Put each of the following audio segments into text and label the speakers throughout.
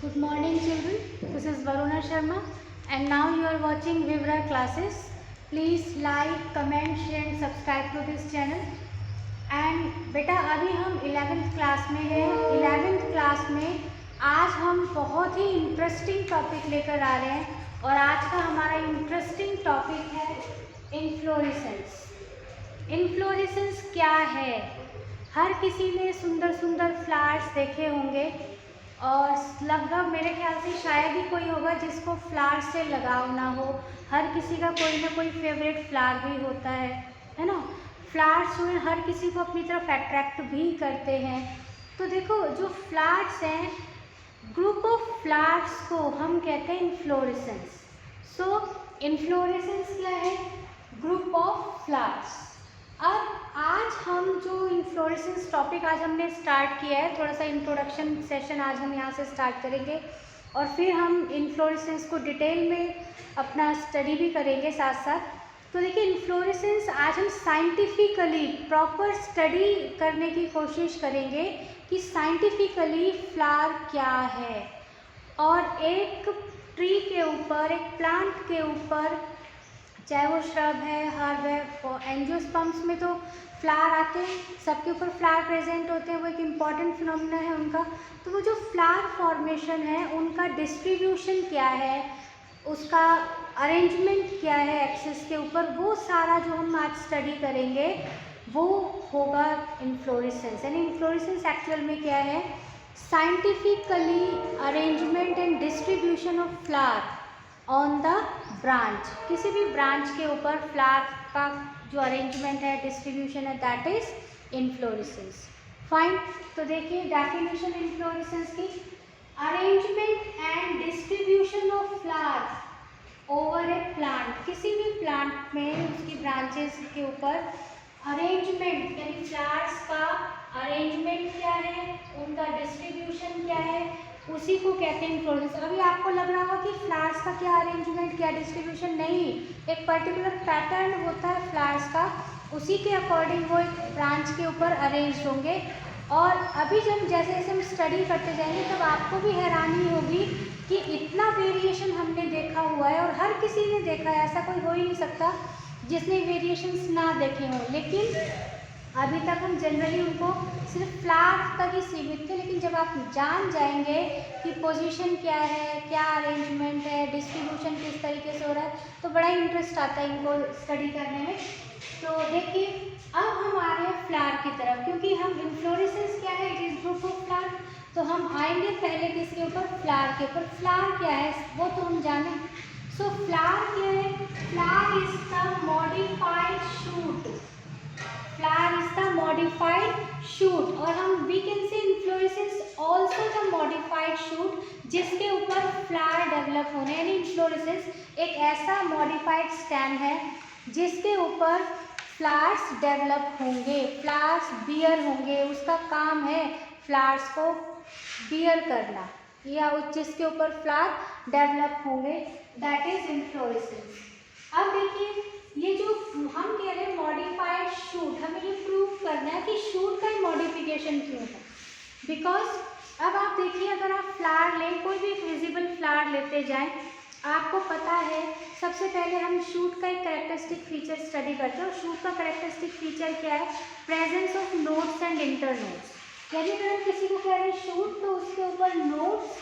Speaker 1: Good morning children, this is Varuna Sharma and now you are watching Vivra classes. Please like, comment, share and subscribe to this channel. And बेटा अभी हम 11th class में हैं। 11th class में आज हम बहुत ही interesting topic लेकर आ रहे हैं और आज का हमारा इंटरेस्टिंग टॉपिक है इन्फ्लोरेसेंस। इन्फ्लोरेसेंस क्या है? हर किसी ने सुंदर सुंदर फ्लावर्स देखे होंगे और लगभग मेरे ख्याल से शायद ही कोई होगा जिसको फ्लावर से लगाव ना हो। हर किसी का कोई ना कोई फेवरेट फ्लावर भी होता है ना। फ्लावर्स जो है हर किसी को अपनी तरफ अट्रैक्ट भी करते हैं। तो देखो जो फ्लावर्स हैं, ग्रुप ऑफ फ्लावर्स को हम कहते हैं इन्फ्लोरेसेंस। सो इन्फ्लोरेसेंस क्या है? Group of flowers. अब आज हम जो इन्फ्लोरेसेंस टॉपिक आज हमने स्टार्ट किया है, थोड़ा सा इंट्रोडक्शन सेशन आज हम यहाँ से स्टार्ट करेंगे और फिर हम इन्फ्लोरेसेंस को डिटेल में अपना स्टडी भी करेंगे साथ साथ। तो देखिए इन्फ्लोरेसेंस आज हम साइंटिफिकली प्रॉपर स्टडी करने की कोशिश करेंगे कि साइंटिफिकली फ्लावर क्या है और एक ट्री के ऊपर, एक प्लांट के ऊपर, चाहे वो श्रब है, हर्ब है, एंजियोस्पर्म्स में तो फ्लावर आते हैं, सबके ऊपर फ्लावर प्रेजेंट होते हैं, वो एक इम्पॉर्टेंट फिनोमिना है उनका। तो वो जो फ्लावर फॉर्मेशन है उनका डिस्ट्रीब्यूशन क्या है, उसका अरेंजमेंट क्या है एक्सिस के ऊपर, वो सारा जो हम आज स्टडी करेंगे वो होगा इन्फ्लोरेसेंस। यानी इन्फ्लोरेसेंस एक्चुअल में क्या है? Scientifically arrangement and distribution of flower on the branch. किसी भी ब्रांच के ऊपर फ्लावर का जो अरेंजमेंट है, डिस्ट्रीब्यूशन है, दैट इज इन्फ्लोरेसेंस। फाइन। तो देखिए डेफिनेशन इन्फ्लोरेसेंस की, arrangement and distribution of flowers over A plant. किसी भी प्लांट में उसकी ब्रांचेस के ऊपर अरेंजमेंट यानी फ्लावर्स का अरेंजमेंट क्या है, उनका डिस्ट्रीब्यूशन क्या है, उसी को कहते हैं इन्फ्लोरेसेंस। अभी आपको लग रहा होगा कि फ्लावर्स का क्या अरेंजमेंट, क्या डिस्ट्रीब्यूशन, नहीं, एक पर्टिकुलर पैटर्न होता है फ्लावर्स का, उसी के अकॉर्डिंग वो एक ब्रांच के ऊपर अरेंज होंगे। और अभी जब जैसे जैसे हम स्टडी करते जाएंगे तब आपको भी हैरानी होगी कि इतना वेरिएशन हमने देखा हुआ है और हर किसी ने देखा है, ऐसा कोई हो ही नहीं सकता जिसने वेरिएशंस ना देखे हों। लेकिन अभी तक हम जनरली उनको सिर्फ फ्लावर तक ही सीमित थे, लेकिन जब आप जान जाएंगे कि पोजीशन क्या है, क्या अरेंजमेंट है, डिस्ट्रीब्यूशन किस तरीके से हो रहा है, तो बड़ा इंटरेस्ट आता है इनको स्टडी करने में। तो देखिए अब हम आ रहे हैं फ्लावर की तरफ, क्योंकि हम इन्फ्लोरेसेंस क्या है, it is group of flower. तो हम आएंगे पहले किसके ऊपर? फ्लावर के ऊपर। फ्लावर क्या है वो तो हम जाने। सो फ्लावर क्या है? Flower is the modified shoot. Flower is the modified shoot. और हम we can say inflorescence also the modified shoot जिसके ऊपर फ्लावर डेवलप होने। यानी इन्फ्लोरेसेंस एक ऐसा मॉडिफाइड स्टेम है जिसके ऊपर फ्लावर्स डेवलप होंगे, फ्लावर्स बियर होंगे, उसका काम है फ्लावर्स को बियर करना, या जिसके ऊपर फ्लावर डेवलप होंगे, दैट इज इन्फ्लोरेसेंस। अब देखिए ये जो हम कह रहे हैं मॉडिफाइड शूट, हमें ये प्रूव करना है कि शूट का मॉडिफिकेशन क्यों है। बिकॉज अब आप देखिए अगर आप फ्लावर लें, कोई भी विजिबल फ्लावर लेते जाएं, आपको पता है सबसे पहले हम शूट का एक कैरेक्टरिस्टिक फीचर स्टडी करते हैं। और शूट का कैरेक्टरिस्टिक फीचर क्या है? Presence of nodes and inter nodes. यानी अगर हम किसी को कह रहे हैं शूट तो उसके ऊपर nodes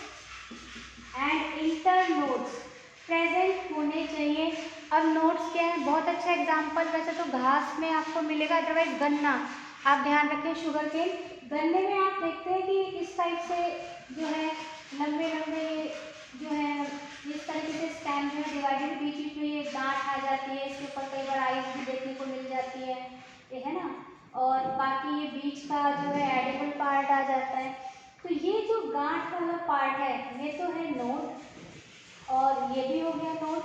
Speaker 1: and internodes present होने चाहिए। अब नोड्स क्या है? बहुत अच्छा एग्जांपल वैसे तो घास में आपको मिलेगा, अदरवाइज गन्ना। आप ध्यान रखें, शुगर केन, गन्ने में आप देखते हैं कि इस टाइप से जो है लंबे लंबे जो है इस तरीके से स्टेम जो है डिवाइडेड, बीच बीच में ये गांठ आ जाती है, इसके ऊपर कई बार आइस भी देखने को मिल जाती है, ये है ना। और बाकी ये बीच का जो है एडिबल पार्ट आ जाता है। तो ये जो गांठ वाला पार्ट है ये तो है नोड और ये भी हो गया नोड।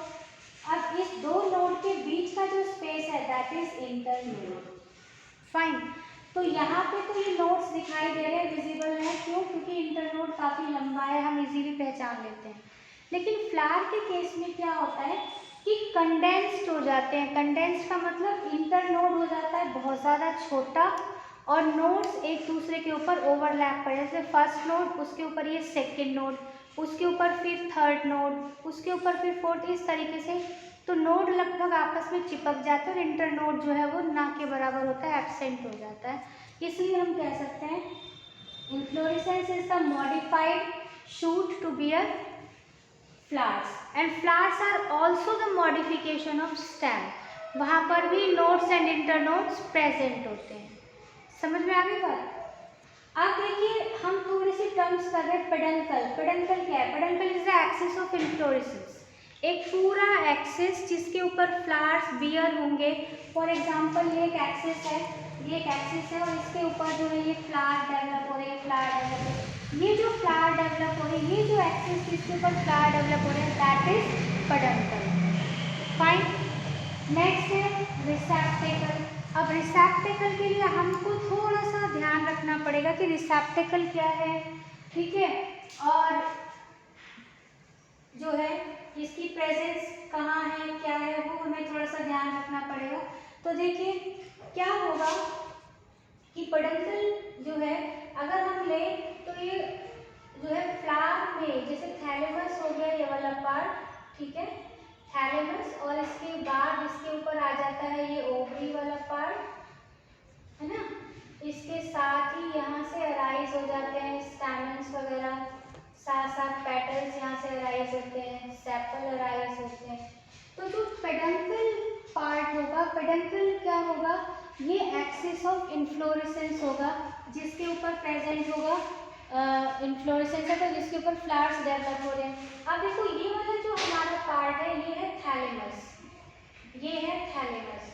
Speaker 1: अब इस दो नोड के बीच का जो स्पेस है that is inter node. Fine. तो यहाँ पे तो ये नोड्स दिखाई दे रहे हैं, विजिबल है, क्यों? क्योंकि इंटर नोड काफ़ी लंबा है, हम इजीली पहचान लेते हैं। लेकिन फ्लावर के केस में क्या होता है कि कंडेंस्ड हो जाते हैं। कंडेंस्ड का मतलब इंटर नोड हो जाता है बहुत ज़्यादा छोटा और नोड्स एक दूसरे के ऊपर ओवरलैप कर, जैसे फर्स्ट नोड उसके ऊपर ये सेकेंड नोड, उसके ऊपर फिर थर्ड नोड, उसके ऊपर फिर फोर्थ, इस तरीके से। तो नोड लगभग आपस में चिपक जाते हैं और इंटर नोड जो है वो ना के बराबर होता है, एब्सेंट हो जाता है। इसलिए हम कह सकते हैं inflorescence is the modified shoot to bear flowers, and flowers are also the modification of stem. वहाँ पर भी nodes and internodes present होते हैं। समझ में आ गई बात? अब देखिए हम थोड़ी सी टर्म्स कर रहे हैं। पेडंकल, पेडंकल क्या है? Peduncle is the axis of inflorescence, एक पूरा एक्सिस जिसके ऊपर फ्लावर्स बियर होंगे। फॉर एग्जांपल ये एक एक्सिस है, ये एक एक्सिस है और इसके ऊपर जो है ये फ्लावर डेवलप हो रही है, फ्लावर डेवलप हो रही है। ये जो फ्लावर डेवलप हो रही है, ये जो एक्सिस जिसके ऊपर फ्लावर डेवलप हो रहे हैं, that is peduncle. Fine. Next है रिसेप्टेकल। अब रिसेप्टेकल के लिए हमको थोड़ा सा ध्यान रखना पड़ेगा कि रिसेप्टेकल क्या है, ठीक है, और जो है इसकी प्रेजेंस कहाँ है, क्या है, वो हमें थोड़ा सा ध्यान रखना पड़ेगा। तो देखिए क्या होगा कि पेडंकल जो है अगर हम ले तो ये जो है फ्लावर में जैसे थैलेमस हो गया ये वाला पार्ट, ठीक है, थैलेमस, और इसके बाद इसके ऊपर आ जाता है ये ओवरी वाला पार्ट, है ना। इसके साथ ही यहाँ से अराइज हो जाते हैं स्टैमेंस वगैरह, साथ साथ पेटल्स यहाँ से अराइज होते हैं, सेपल अराइज होते हैं। तो जो पेडंकल पार्ट होगा, पेडंकल क्या होगा, ये एक्सिस ऑफ इन्फ्लोरेसेंस होगा जिसके ऊपर प्रेजेंट होगा इन्फ्लोरेसेंस है, तो जिसके ऊपर फ्लावर्स डेवलप हो रहे हैं। अब देखो ये वाला जो हमारा पार्ट है ये है थैलेमस, ये है थैलेमस।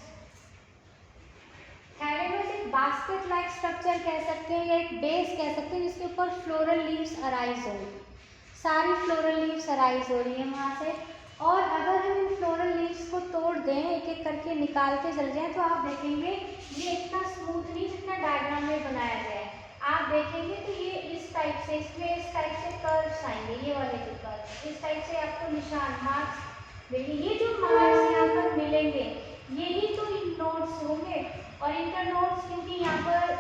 Speaker 1: थैलेमस एक बास्केट लाइक स्ट्रक्चर कह सकते हैं या एक बेस कह सकते हैं जिसके ऊपर फ्लोरल लीव्स अराइज हो रही, सारी फ्लोरल लीव्स अराइज हो रही है वहाँ से। और अगर हम इन फ्लोरल लीव्स को तोड़ दें, एक एक करके निकाल के चल जाएं, तो आप देखेंगे ये इतना स्मूथ नहीं जितना डायग्राम में बनाया गया है। आप देखेंगे तो ये इस टाइप से, इसमें इस टाइप से कर्व्स आएंगे, ये वाले जो कर्व, इस टाइप से आपको निशान मार्क्स देखिए, ये जो मार्क्स यहाँ पर मिलेंगे यही तो इन नोड्स होंगे। और इंटर नोड्स क्योंकि यहाँ पर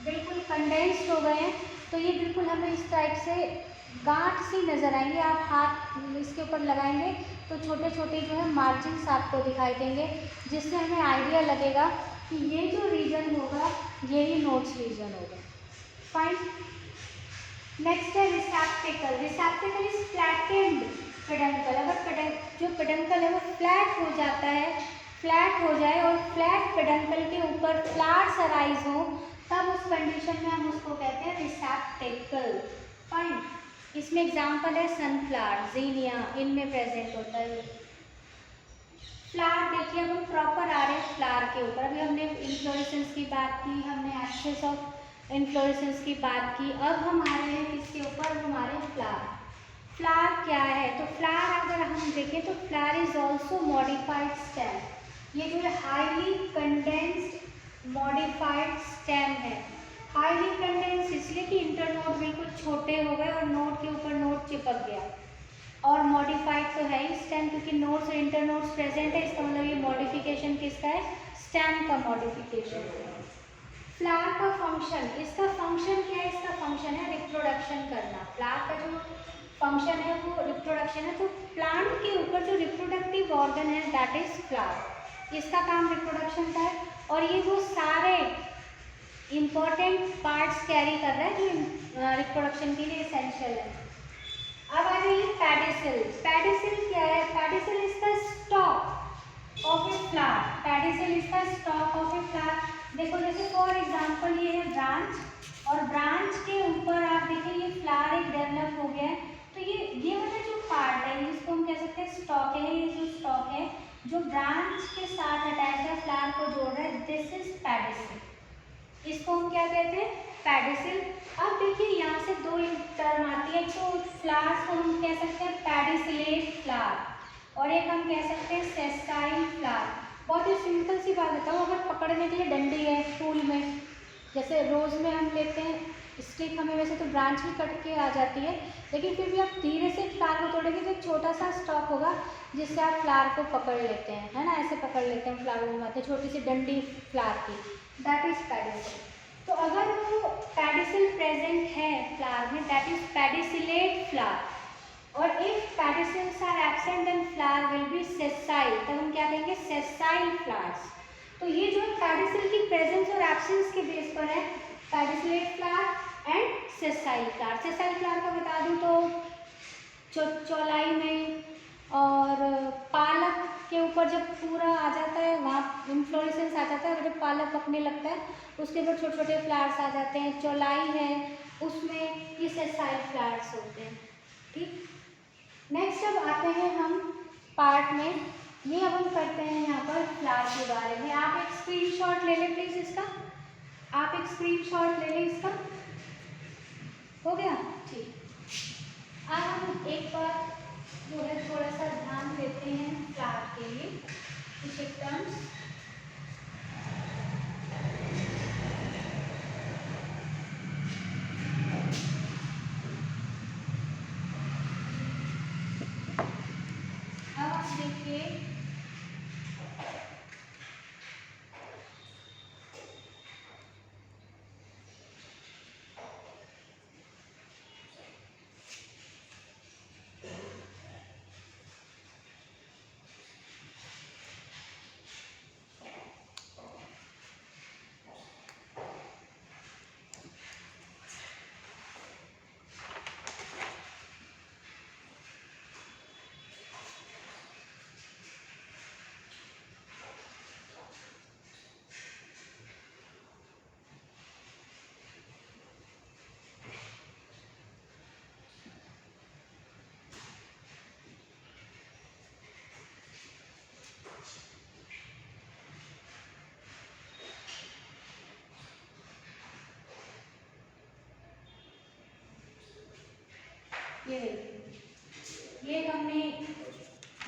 Speaker 1: बिल्कुल कंडेंस्ड हो गए हैं, तो ये बिल्कुल हमें इस टाइप से गांठ सी नजर आएंगे। आप हाथ इसके ऊपर लगाएंगे तो छोटे छोटे जो है मार्जिन्स आपको दिखाई देंगे, जिससे हमें आइडिया लगेगा कि ये जो रीजन होगा यही नोड्स रीजन होगा। फाइन। नेक्स्ट है receptacle. Receptacle is flattened peduncle. अगर जो पेडंकल है वो फ्लैट हो जाता है, फ्लैट हो जाए और फ्लैट पेडंकल के ऊपर फ्लावर्स अराइज हो, तब उस कंडीशन में हम उसको कहते हैं रिसेप्टेकल। फाइन। इसमें एग्जांपल है सनफ्लावर, ज़ीनिया, इनमें प्रेजेंट होता है फ्लावर। देखिए अब हम प्रॉपर आ रहे हैं फ्लावर के ऊपर। अभी हमने इन्फ्लोरेसेंस की बात की, हमने एक्सेस ऑफ इन्फ्लोरेसेंस की बात की, अब हम आ रहे हैं किसके ऊपर, हमारे फ्लावर। फ्लावर क्या है? तो फ्लावर अगर हम देखें तो flower is also modified stem. ये जो है हाईली कंडेंस्ड मॉडिफाइड स्टेम है। हाईली कंडेंस्ड इसलिए कि इंटर नोड बिल्कुल छोटे हो गए और नोड के ऊपर नोड चिपक गया, और मॉडिफाइड तो है ही स्टेम क्योंकि नोड्स और इंटर नोड्स प्रेजेंट है, इसका मतलब ये मॉडिफिकेशन किसका है, स्टेम का मॉडिफिकेशन है। फ्लावर का फंक्शन, इसका फंक्शन क्या है, इसका फंक्शन है रिप्रोडक्शन करना। फ्लावर का जो फंक्शन है वो रिप्रोडक्शन है। तो प्लांट के ऊपर जो रिप्रोडक्टिव ऑर्गन है दैट इज फ्लावर, इसका काम रिप्रोडक्शन का है, और ये वो सारे इम्पोर्टेंट पार्ट्स कैरी कर रहा है जो रिप्रोडक्शन के लिए एसेंशियल है। अब आ जाइए पेडिसिल। पेडिसिल क्या है? Pedicel is the stock of a flower. Pedicel is the stock of a flower. देखो जैसे फॉर एग्जांपल ये है ब्रांच, और ब्रांच के ऊपर आप देखिए ये फ्लावर एक डेवलप हो गया है, तो ये वाला जो पार्ट है जिसको हम कह सकते हैं स्टॉक है, ये जो स्टॉक है जो ब्रांच के साथ अटैच है, फ्लावर को जोड़ रहा है, दिस इज पेडिसिल। इसको हम क्या कहते हैं, पेडिसिल। अब देखिए यहाँ से दो टर्म आती है, तो फ्लावर्स को हम कह सकते हैं पेडिसिलेट फ्लावर, और एक हम कह सकते हैं सेस्टाइल फ्लावर। बहुत ही सिंपल सी बात बताऊँ, अगर पकड़ने के लिए डंडी है फूल में, जैसे रोज़ में हम लेते हैं स्टिक, हमें वैसे तो ब्रांच भी कट के आ जाती है, लेकिन फिर भी आप धीरे से फ्लावर को तोड़ेंगे तो एक छोटा सा स्टॉक होगा जिससे आप फ्लावर को पकड़ लेते हैं, है ना, ऐसे पकड़ लेते हैं, फ्लावर घुमाते हैं, छोटी सी डंडी फ्लावर की, दैट इज पेडिसिल। तो अगर वो पेडिसिल प्रेजेंट है फ्लावर में, दैट इज पेडिसिलेट फ्लावर। और if pedicels are absent then flower will be sessile, तब हम क्या कहेंगे, सेसाइल फ्लावर्स। तो ये जो पेडिसिल की प्रेजेंस और एब्सेंस के बेस पर है, pedicellate flower and sessile flower. Sessile flower का बता दूं तो चौलाई में और पालक के ऊपर जब पूरा आ जाता है, वहाँ इन्फ्लोरेसेंस आ जाता है, जब पालक पकने लगता है उसके ऊपर छोटे छोटे फ्लावर्स आ जाते हैं। चौलाई है उसमें ये सेसाइल फ्लावर्स होते हैं। ठीक, नेक्स्ट अब आते हैं हम पार्ट में। ये अब हम करते हैं यहाँ पर फ्लावर के बारे में। आप एक स्क्रीनशॉट ले लें प्लीज इसका, आप एक स्क्रीनशॉट ले लें इसका, हो गया? ठीक, अब हम एक बार जो है थोड़ा सा ध्यान देते हैं फ्लावर के लिए कुछ एक टर्म्स। अब आप देखिए ये देखिए, ये हमने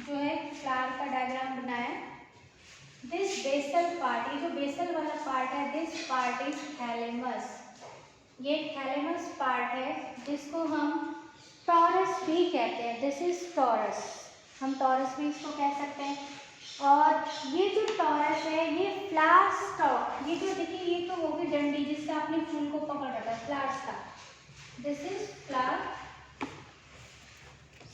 Speaker 1: जो है फ्लावर का डायग्राम बनाया। दिस बेसल पार्ट, ये जो बेसल वाला पार्ट है, दिस पार्ट इज थैलेमस। ये थैलेमस पार्ट है जिसको हम टॉरस भी कहते हैं। दिस इज टॉरस, हम टॉरस भी इसको कह सकते हैं। और ये जो टॉरस है ये फ्लावर स्टॉक, ये जो देखिए ये तो होगी डंडी जिससे आपने फूल को पकड़ रखा है, flower stalk. This is flower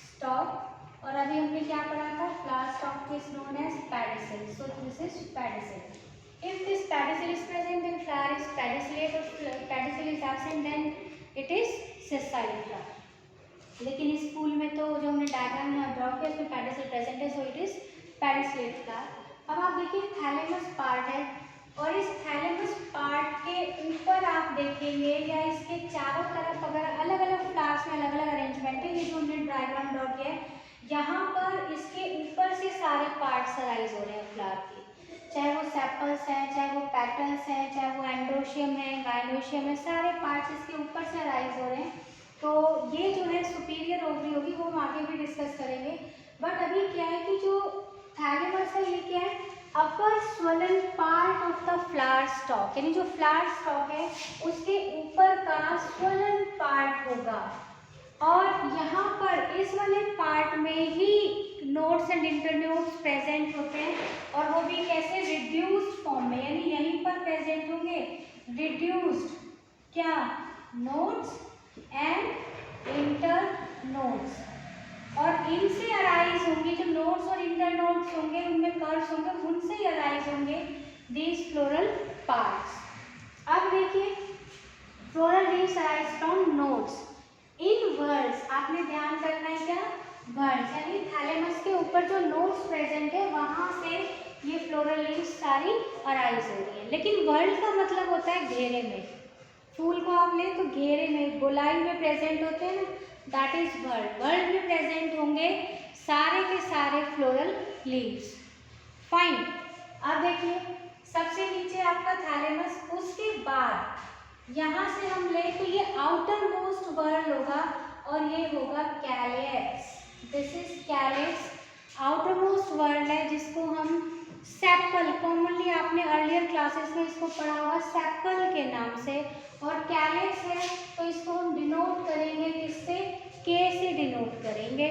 Speaker 1: stalk. और अभी हमने क्या पढ़ा था, flower stalk is known as pedicel. So this is pedicel. If this pedicel is present then flower is pedicellate, or pedicel is absent then it is sessile flower. लेकिन इस फूल में तो जो हमने डायग्राम में ड्रॉ किया उसमें पेडिसिल प्रेजेंट है, so it is pedicellate flower. अब आप देखिए थैलेमस पार्ट है और इस थैलेमस पार्ट के ऊपर आप देखेंगे या इसके चारों तरफ अगर अलग अलग फ्लावर्स में अलग अलग अरेंजमेंट है, ये जो हमने डायग्राम ड्रॉ किया है यहाँ पर इसके ऊपर से सारे पार्ट्स अराइज हो रहे हैं फ्लावर के, चाहे वो सेपल्स हैं, चाहे वो पेटल्स हैं, चाहे वो एंड्रोशियम है, गाइनोशियम है, सारे पार्ट्स इसके ऊपर से अराइज हो रहे हैं। तो ये जो है सुपीरियर ओवरी होगी, वो हम आगे भी डिस्कस करेंगे। बट अभी क्या है कि जो थैलेमस है ये क्या है, upper swollen part of the flower stalk, यानी जो फ्लावर स्टॉक है उसके ऊपर का स्वलन पार्ट होगा। और यहाँ पर इस वाले पार्ट में ही नोड्स एंड इंटरनोड्स प्रेजेंट होते हैं, और वो भी कैसे, रिड्यूस्ड फॉर्म में, यानी यहीं पर प्रेजेंट होंगे रिड्यूस्ड क्या, नोड्स एंड इंटरनोड्स। और इनसे अराइज होंगे जो नोड्स और इंटरनोड्स होंगे, उनमें कर्व्स होंगे, उनसे ही अराइज होंगे दीज फ्लोरल पार्ट्स। अब देखिए floral leaves arise from nodes in words. आपने ध्यान करना है क्या, वर्ड्स, यानी थैलेमस के ऊपर जो नोड्स प्रेजेंट है वहां से ये फ्लोरल लीव्स सारी अराइज हो रही है। लेकिन वर्ल्ड का मतलब होता है घेरे में, फूल को आप लें तो घेरे में, गोलाई में प्रेजेंट होते हैं ना, दैट इज वर्ल्ड। वर्ल्ड में प्रेजेंट होंगे सारे के सारे फ्लोरल लीव्स। फाइन, अब देखिए सबसे नीचे आपका थैलेमस, उसके बाद यहाँ से हम ले तो ये आउटर मोस्ट वर्ल्ड होगा और ये होगा calyx. This is calyx, outer most world है जिसको हम सेपल, कॉमनली आपने अर्लियर क्लासेस में इसको पढ़ा होगा सेपल के नाम से, और कैलेक्स है तो इसको हम डिनोट करेंगे किससे, के से डिनोट करेंगे।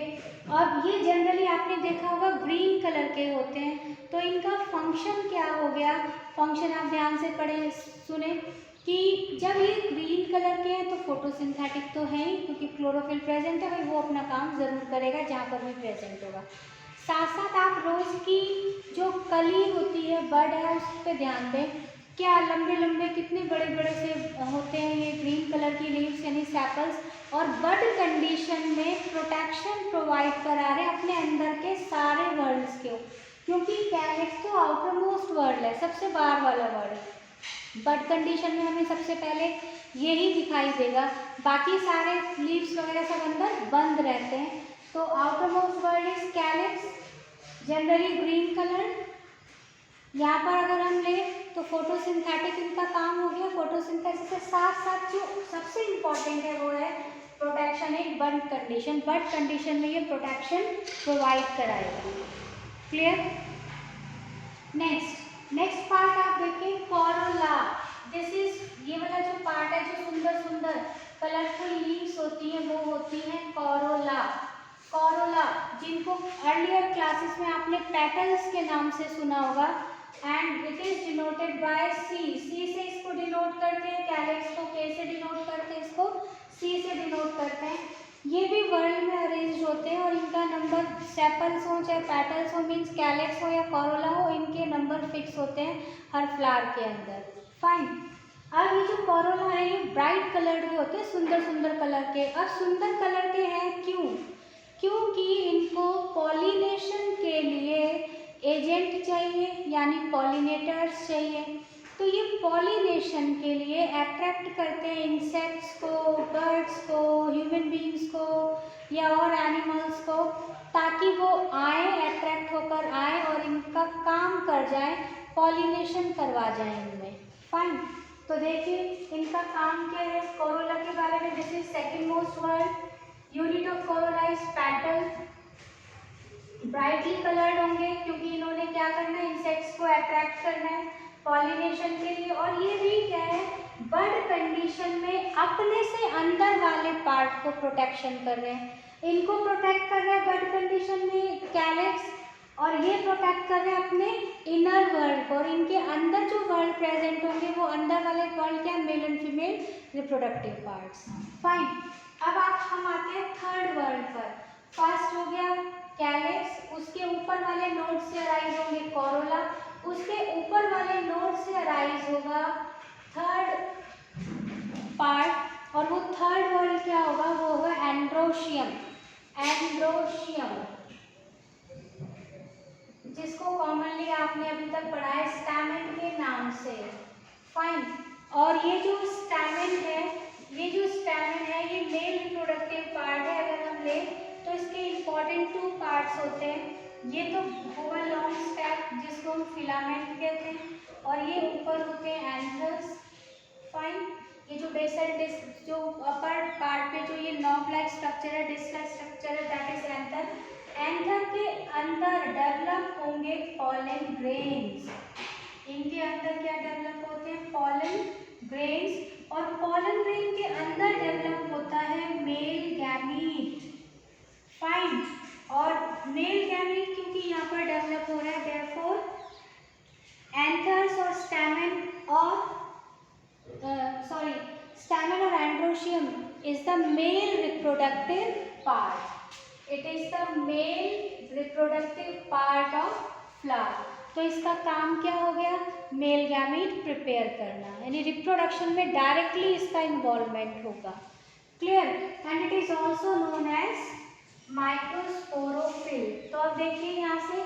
Speaker 1: अब ये जनरली आपने देखा होगा ग्रीन कलर के होते हैं, तो इनका फंक्शन क्या हो गया, फंक्शन आप ध्यान से पढ़े सुने, कि जब ये ग्रीन कलर के हैं तो फोटोसिंथेटिक तो है ही, क्योंकि क्लोरोफिल प्रेजेंट है, भाई वो अपना काम ज़रूर करेगा जहाँ पर भी प्रेजेंट होगा। साथ साथ आप रोज़ की जो कली होती है, बड है, उस पर ध्यान दें। क्या लंबे लंबे कितने बड़े बड़े से होते हैं ये ग्रीन कलर की लीव्स यानी सेपल्स, और बड कंडीशन में प्रोटेक्शन प्रोवाइड करा रहे हैं अपने अंदर के सारे वर्ल्ड्स के, क्योंकि कैलिक्स तो आउटर मोस्ट वर्ल्ड है, सबसे बाहर वाला वर्ल्ड। बड कंडीशन में हमें सबसे पहले यही दिखाई देगा, बाकी सारे लीव्स वगैरह सब अंदर बंद रहते हैं। तो outer most world is calyx, generally green colour. यहाँ पर अगर हम ले तो फोटोसिंथेटिक इनका काम हो गया। फोटोसिंथेसिस के साथ साथ जो सबसे इम्पॉर्टेंट है वो है protection in bud condition. Bud condition में ये प्रोटेक्शन प्रोवाइड कराएगा। क्लियर? नेक्स्ट पार्ट आप देखें, कोरोला। दिस इज ये वाला जो पार्ट है, जो सुंदर सुंदर कलरफुल लीव्स होती हैं वो होती हैं कोरोला। कोरोला जिनको अर्लियर क्लासेस में आपने पेटल्स के नाम से सुना होगा, and it is denoted by C. C से इसको डिनोट करते हैं, कैलिक्स को के से डिनोट करते हैं, इसको सी से डिनोट करते हैं। ये भी वर्ल्ड में अरेंज होते हैं और इनका नंबर सेपल्स हो चाहे पेटल्स हो, मीन्स कैलिक्स हो या कोरोला हो, इनके नंबर फिक्स होते हैं हर फ्लावर के अंदर। फाइन। अब ये जो कोरोला है ये ब्राइट कलर के होते हैं, सुंदर सुंदर कलर के। अब सुंदर कलर के हैं क्यों? क्योंकि इनको पॉलिनेशन के लिए एजेंट चाहिए, यानी पॉलिनेटर्स चाहिए। तो ये पॉलिनेशन के लिए अट्रैक्ट करते हैं इंसेक्ट्स को, बर्ड्स को, ह्यूमन बीइंग्स को या और एनिमल्स को, ताकि वो आए, अट्रैक्ट होकर आए और इनका काम कर जाए, पॉलिनेशन करवा जाए इनमें। फाइन। तो देखिए इनका काम क्या है कोरोला के बारे में। This is second most word. Unit of Corolla is petal. Brightly coloured होंगे क्योंकि इन्होंने क्या करना है, इंसेक्ट्स को अट्रैक्ट करना है पॉलिनेशन के लिए। और ये भी क्या है, बड कंडीशन में अपने से अंदर वाले पार्ट को प्रोटेक्शन कर रहे हैं। इनको प्रोटेक्ट कर रहे हैं बड कंडीशन में कैलिक्स, और ये प्रोटेक्ट कर रहे हैं अपने इनर वर्ल्ड को। और इनके अंदर जो वर्ल्ड प्रेजेंट होंगे वो अंदर वाले वर्ल्ड क्या, male and female reproductive parts. Fine. अब हम आते हैं थर्ड वर्ल्ड पर। फर्स्ट हो गया कैलिक्स, उसके ऊपर वाले नोड से अराइज होंगे कोरोला, उसके ऊपर वाले नोड से अराइज होगा थर्ड पार्ट, और वो थर्ड वर्ड क्या होगा, वो होगा एंड्रोशियम। एंड्रोशियम जिसको कॉमनली आपने अभी तक पढ़ा है स्टैमेन के नाम से। फाइन। और ये जो स्टैमेन है, ये मेल रिप्रोडक्टिव पार्ट है। अगर हम ले तो इसके इंपॉर्टेंट 2 पार्ट्स होते हैं। ये तो होगा लॉन्ग स्टेप जिसको हम फिलामेंट कहते हैं, और ये ऊपर होते हैं एंथर्स। फाइन। ये जो बेसल डिस्क, जो अपर पार्ट पे जो ये नॉब लाइक स्ट्रक्चर है, डिस्क लाइक स्ट्रक्चर है, दैट इज एंथर। एंथर के अंदर डेवलप होंगे पॉलन ग्रेन्स। इनके अंदर क्या डेवलप होते हैं, पॉलन ग्रेन्स। और पॉलन ग्रेन के अंदर डेवलप होता है मेल गैमीट। फाइन। और मेल गैमीट क्योंकि यहाँ पर डेवलप हो रहा है, देयरफॉर एंथर्स और स्टैमेन और स्टैमेन और androecium is the male reproductive part. It is the male reproductive part of flower. तो इसका काम क्या हो गया, मेल गैमीट प्रिपेयर करना, यानी रिप्रोडक्शन में डायरेक्टली इसका इन्वॉल्वमेंट होगा। Clear? And it is also known as microsporophyll. तो अब देखिए यहाँ से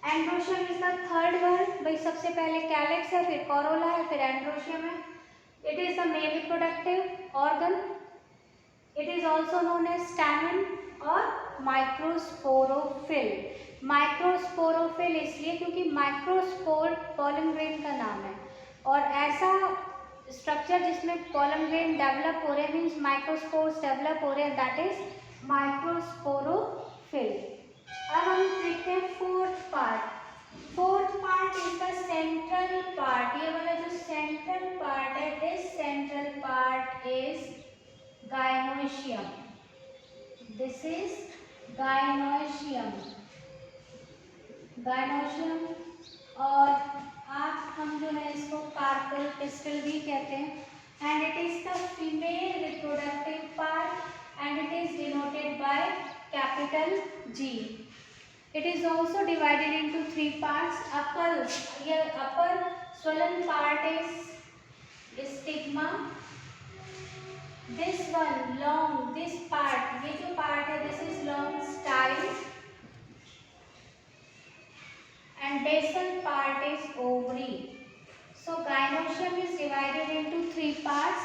Speaker 1: androecium is the third whorl. भाई सबसे पहले कैलिक्स है, फिर कोरोला है, फिर एंड्रोशियम है। It is the male reproductive organ. It is also known as stamen और माइक्रोस्पोरोफिल। माइक्रोस्पोरोफिल इसलिए क्योंकि माइक्रोस्पोर पॉलन ग्रेन का नाम है, और ऐसा स्ट्रक्चर जिसमें पॉलन ग्रेन डेवलप हो रहे हैं, मीन्स माइक्रोस्पोर्स डेवलप हो रहे हैं, दैट इज माइक्रोस्पोरोफिल। अब हम देखते हैं fourth part. Fourth part is the central part. ये वाला जो सेंट्रल पार्ट है, this central part is gynoecium. This is gynoecium. Gynoecium, और हम जो है इसको कार्पल पिस्टल भी कहते हैं। and it is the female reproductive part and it is denoted by capital G. It is also divided into three parts. Upper swollen part is stigma. This one long, this part, ये जो part है, this is long style, and basal part is ovary. So gynoecium is divided into three parts.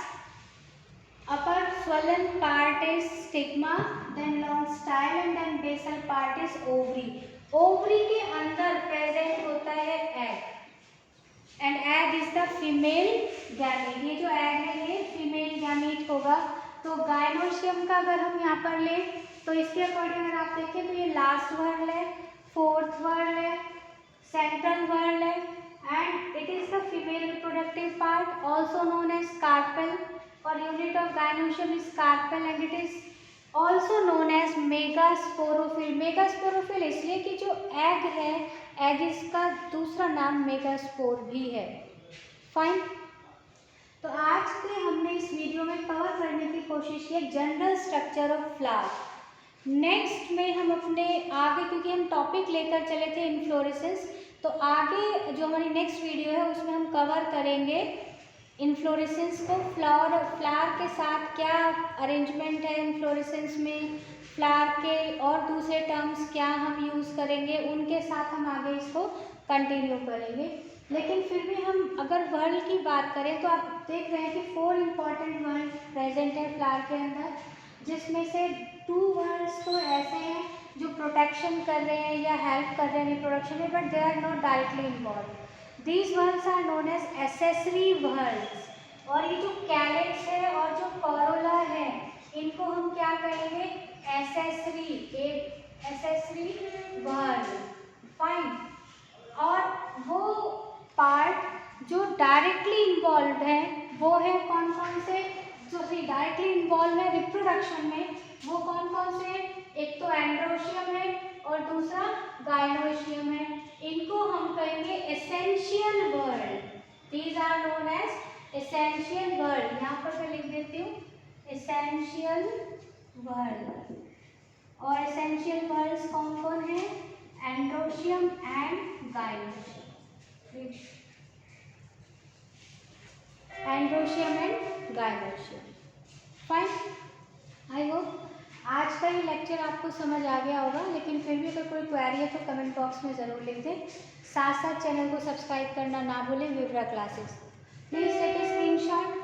Speaker 1: Upper swollen part is stigma, then long style and then basal part is ovary. Ovary के अंदर present होता है egg, and egg is the female gamete. ये जो egg है ये female gamete होगा. तो gynoecium का अगर हम यहाँ पर लें तो इसके अकॉर्डिंग अगर आप देखें तो ये लास्ट वर्ल है, फोर्थ वर्ल है, सेंट्रल वर्ल है, and it is the female reproductive part also known as carpel, or unit of gynoecium is carpel, and it is also known as megasporophyll. megasporophyll इसलिए कि जो egg है, egg इसका दूसरा नाम megaspore भी है. फाइन. तो आज के हमने इस वीडियो में कवर करने की कोशिश की general structure of flower. Next में हम अपने आगे, क्योंकि हम टॉपिक लेकर चले थे इन्फ्लोरेसेंस, तो आगे जो हमारी नेक्स्ट वीडियो है उसमें हम कवर करेंगे इन्फ्लोरेसेंस को. फ्लावर के साथ क्या अरेंजमेंट है इन्फ्लोरेसेंस में, फ्लावर के और दूसरे टर्म्स क्या हम यूज़ करेंगे, उनके साथ हम आगे इसको कंटिन्यू करेंगे. लेकिन फिर भी हम अगर वर्ल की बात करें तो आप देख रहे हैं कि 4 इम्पॉर्टेंट वर्ल प्रेजेंट है फ्लावर के अंदर, जिसमें से 2 वर्ल्स तो ऐसे हैं जो प्रोटेक्शन कर रहे हैं या हेल्प कर रहे हैं रिप्रोडक्शन में, but they are not directly involve. These whorls are known as accessory whorls. और ये जो कैलेक्स है और जो कॉरोला है, इनको हम क्या कहेंगे, एसेसरी वर्ल. फाइन. और वो पार्ट जो डायरेक्टली इन्वॉल्व है वो है कौन कौन से, जो डायरेक्टली इन्वॉल्व है रिप्रोडक्शन में, वो कौन कौन से, एक तो एंड्रोशियम है और दूसरा गाइनोशियम है. इनको हम कहेंगे essential whorl. These are known as essential whorl. यहाँ पर मैं लिख देती हूँ एसेंशियल वर्ल्ड. और एसेंशियल वर्ल्ड्स कौन कौन है, androecium and gynoecium. Androecium and gynoecium. Fine. I hope आज का ये लेक्चर आपको समझ आ गया होगा, लेकिन फिर भी अगर कोई क्वेरी है तो कमेंट बॉक्स में ज़रूर लिख दें. साथ साथ चैनल को सब्सक्राइब करना ना भूलें. विवरा classes. Please take a screenshot